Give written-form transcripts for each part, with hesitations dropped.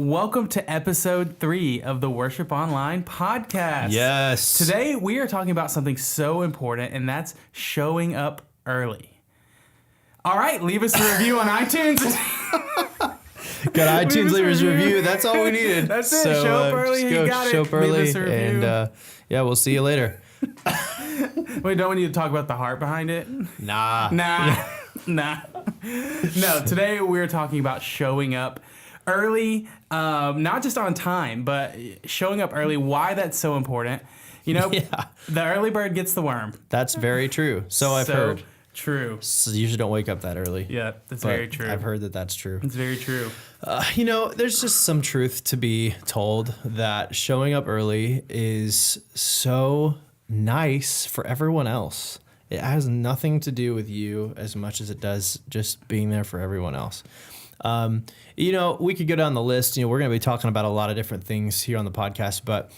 Welcome to episode 3 of the Worship Online podcast. Yes. Today we are talking about something so important, and that's showing up early. All right, leave us a review on iTunes. Got iTunes, leave us a review. That's all we needed. That's it. Show up early. You got it. Show up early. Leave us a review. And yeah, we'll see you later. Wait, don't we need to talk about the heart behind it? Nah. No, today we're talking about showing up early, not just on time, but showing up early, why that's so important. You know, The early bird gets the worm. That's very true. So I've heard. True. So you usually don't wake up that early. Yeah, that's very true. I've heard that that's true. It's very true. There's just some truth to be told that showing up early is so nice for everyone else. It has nothing to do with you as much as it does just being there for everyone else. We could go down the list. We're going to be talking about a lot of different things here on the podcast, but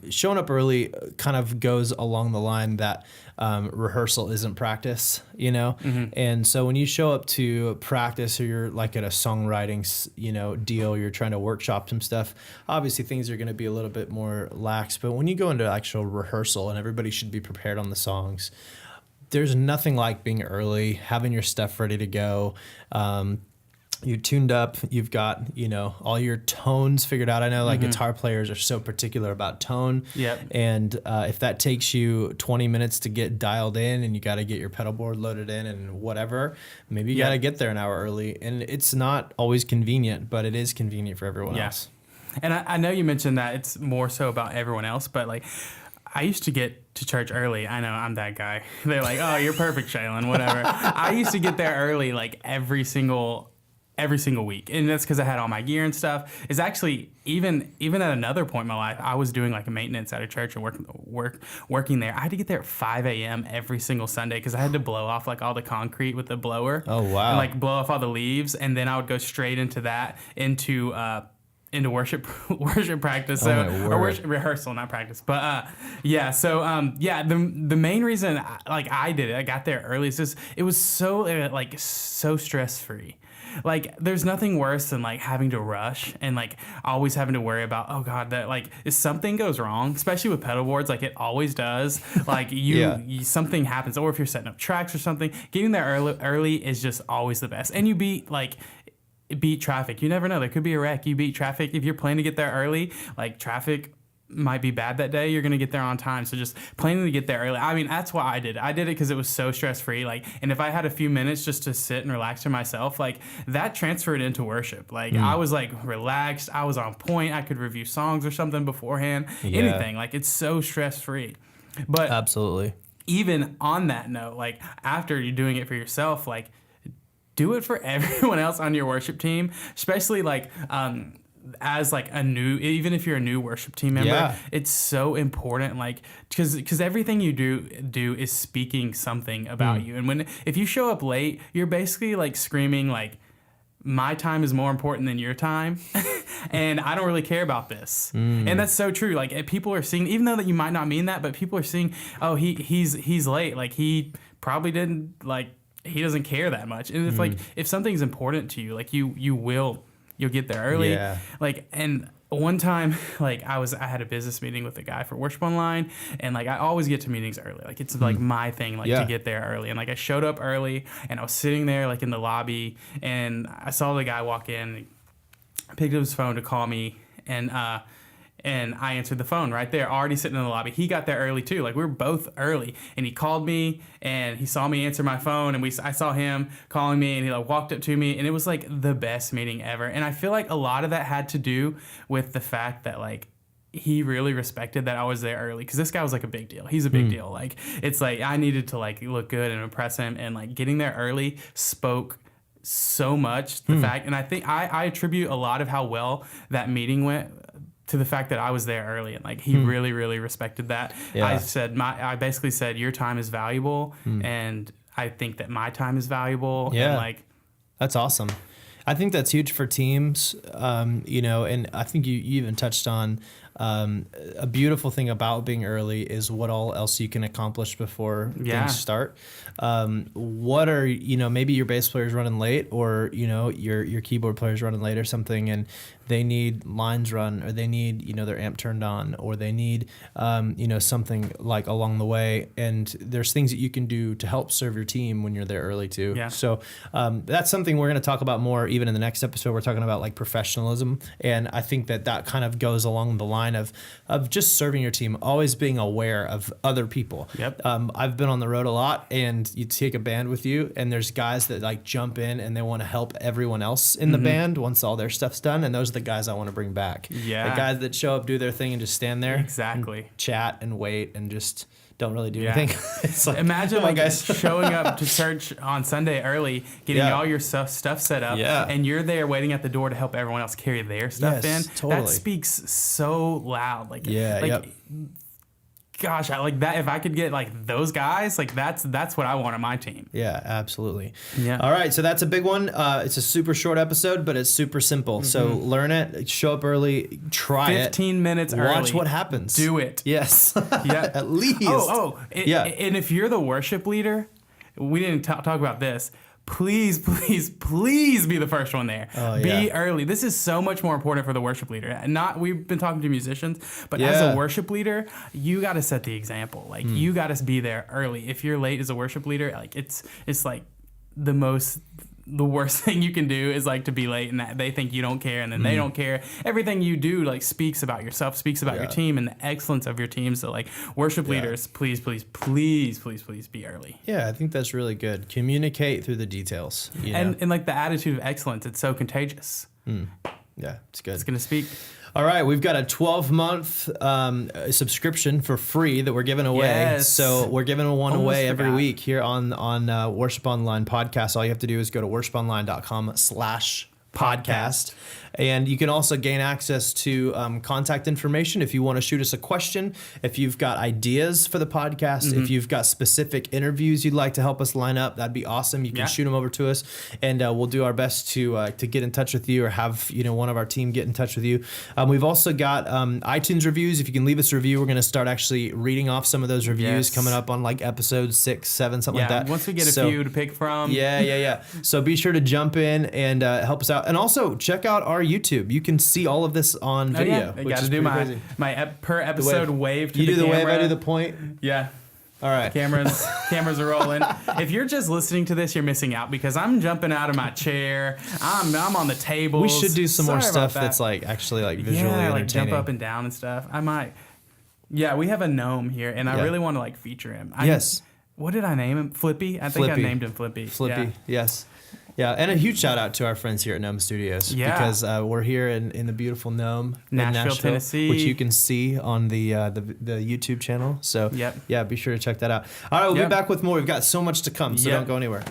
showing up early kind of goes along the line that rehearsal isn't practice, Mm-hmm. And so when you show up to practice or you're like at a songwriting, deal, you're trying to workshop some stuff, obviously things are going to be a little bit more lax. But when you go into actual rehearsal and everybody should be prepared on the songs, there's nothing like being early, having your stuff ready to go. You're tuned up. You've got, all your tones figured out. I know guitar players are so particular about tone. Yep. And if that takes you 20 minutes to get dialed in and you got to get your pedal board loaded in and whatever, maybe you got to get there an hour early. And it's not always convenient, but it is convenient for everyone else. And I know you mentioned that it's more so about everyone else, but I used to get to church early. I know I'm that guy. They're like, oh, you're perfect, Shaylin, whatever. I used to get there early every single week, and that's because I had all my gear and stuff. It's actually even at another point in my life, I was doing a maintenance at a church and working there. I had to get there at 5 a.m. every single Sunday because I had to blow off all the concrete with the blower. Oh wow! And blow off all the leaves, and then I would go straight into worship practice, or worship rehearsal, not practice. But the main reason I did it, I got there early. It's just it was so so stress free. There's nothing worse than having to rush and always having to worry about, oh God, that if something goes wrong, especially with pedal boards, it always does. Something happens, or if you're setting up tracks or something, getting there early is just always the best. And you beat traffic. You never know. There could be a wreck. You beat traffic. If you're planning to get there early, traffic might be bad that day, you're going to get there on time. So just planning to get there early. I mean, that's why I did it. I did it because it was so stress-free. And if I had a few minutes just to sit and relax to myself, that transferred into worship. I was relaxed. I was on point. I could review songs or something beforehand. Yeah. Anything. It's so stress-free. But absolutely. Even on that note, after you're doing it for yourself, do it for everyone else on your worship team, especially as even if you're a new worship team member, it's so important, because everything you do is speaking something about you. And if you show up late, you're basically screaming my time is more important than your time, and I don't really care about this. And that's so true. People are seeing, even though that you might not mean that, but people are seeing, oh, he's late. He probably didn't he doesn't care that much. And if something's important to you, you'll get there early. Yeah. And one time, I had a business meeting with a guy for Worship Online, and I always get to meetings early. It's my thing, to get there early. And I showed up early, and I was sitting there in the lobby, and I saw the guy walk in, and picked up his phone to call me, and I answered the phone right there, already sitting in the lobby. He got there early too. We were both early, and he called me, and he saw me answer my phone, and I saw him calling me, and he walked up to me, and it was the best meeting ever. And I feel a lot of that had to do with the fact that he really respected that I was there early, because this guy was a big deal. He's a big deal. It's I needed to look good and impress him, and getting there early spoke so much. The fact, and I think I attribute a lot of how well that meeting went to the fact that I was there early, and he really, really respected that. Yeah. I basically said, your time is valuable, and I think that my time is valuable. Yeah. And that's awesome. I think that's huge for teams, and I think you even touched on a beautiful thing about being early is what all else you can accomplish before things start. What are, maybe your bass player's running late, or, your keyboard player's running late or something, and they need lines run, or they need, their amp turned on, or they need, something like along the way. And there's things that you can do to help serve your team when you're there early too. Yeah. So that's something we're going to talk about more even in the next episode. We're talking about like professionalism. And I think that kind of goes along the line of just serving your team, always being aware of other people. Yep. I've been on the road a lot, and you take a band with you, and there's guys that like jump in and they want to help everyone else in the band once all their stuff's done. And those are the guys I want to bring back. Yeah. The guys that show up, do their thing, and just stand there. Exactly. And chat and wait and just don't really do anything. It's like, imagine showing up to church on Sunday early, getting all your stuff set up, and you're there waiting at the door to help everyone else carry their stuff in. Totally. That speaks so loud. Gosh, I like that. If I could get like those guys, like that's what I want on my team. Yeah, absolutely. Yeah. All right, so that's a big one. It's a super short episode, but it's super simple. So learn it, show up early, try 15 minutes early. Watch what happens. Do it. Yes. Yeah. At least. And if you're the worship leader, we didn't talk about this. Please be the first one there. Be early. This is so much more important for the worship leader. We've been talking to musicians, but as a worship leader, you got to set the example. Like you got to be there early. If you're late as a worship leader, like it's like the worst thing you can do is like to be late, and that they think you don't care, and then they don't care. Everything you do like speaks about yourself, speaks about your team and the excellence of your team. So like worship leaders, please be early. Yeah, I think that's really good. Communicate through the details. And like the attitude of excellence, it's so contagious. Yeah, it's good. It's gonna speak. All right, we've got a 12-month subscription for free that we're giving away. Yes. So we're giving one away every week here on Worship Online Podcast. All you have to do is go to worshiponline.com/podcast. And you can also gain access to contact information if you want to shoot us a question, if you've got ideas for the podcast, if you've got specific interviews you'd like to help us line up, that'd be awesome. You can shoot them over to us, and we'll do our best to get in touch with you, or have one of our team get in touch with you. We've also got iTunes reviews. If you can leave us a review, we're going to start actually reading off some of those reviews coming up on like episode 6, 7, something like that. Once we get a few to pick from. Yeah. So be sure to jump in and help us out. And also check out our YouTube. You can see all of this on video. I got to do my per episode wave to the camera. You do the wave, I do the point. Yeah. All right. Cameras are rolling. If you're just listening to this, you're missing out, because I'm jumping out of my chair. I'm on the table. We should do some more stuff that's like actually like visually entertaining. Like jump up and down and stuff. I might. Yeah, we have a gnome here, and I really want to like feature him. What did I name him? Flippy? I think I named him Flippy. Flippy, yes. Yeah, and a huge shout out to our friends here at Gnome Studios, because we're here in the beautiful Gnome, Nashville, Tennessee, which you can see on the YouTube channel. So be sure to check that out. All right, we'll be back with more. We've got so much to come, so don't go anywhere.